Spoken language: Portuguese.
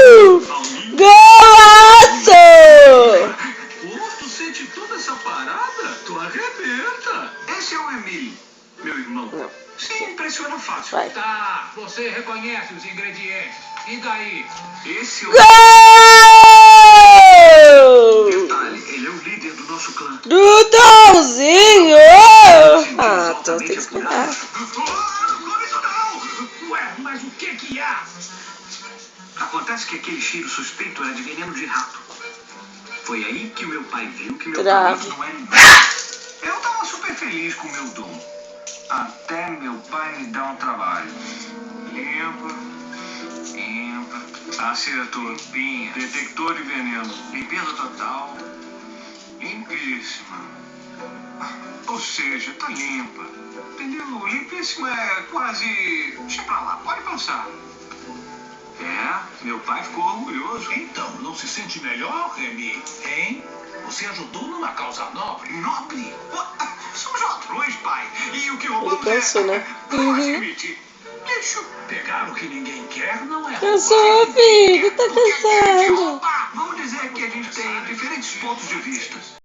Uhul! Golaço! Pô, tu sente toda essa parada? Tu arrebenta. Esse é o Emílio, meu irmão. Não. Sim, impressiona fácil. Vai. Tá, você reconhece os ingredientes. E daí? Esse é o... Gol! Detalhe, ele é o líder do nosso clã. Dudãozinho! Ah, então tem que explicar. Não come isso não! Ué, mas o que há? Acontece que aquele cheiro suspeito era de veneno de rato. Foi aí que o meu pai viu que meu talento não era inútil. Eu tava super feliz com o meu dom. Até meu pai me dar um trabalho. Limpa. Acertou. Limpinha. Detector de veneno. Limpeza total. Limpíssima. Ou seja, tá limpa. Entendeu? Limpíssima é quase... Deixa pra lá, pode passar. É, meu pai ficou orgulhoso. Então, não se sente melhor, Remy? Hein? Você ajudou numa causa nobre. Nobre? Somos ladrões, pai. E o que roubamos cansou, né? Vamos admitir. Lixo. Pegar o que ninguém quer não é Cansou, filho, tá cansado. Vamos dizer que a gente tem diferentes pontos de vista.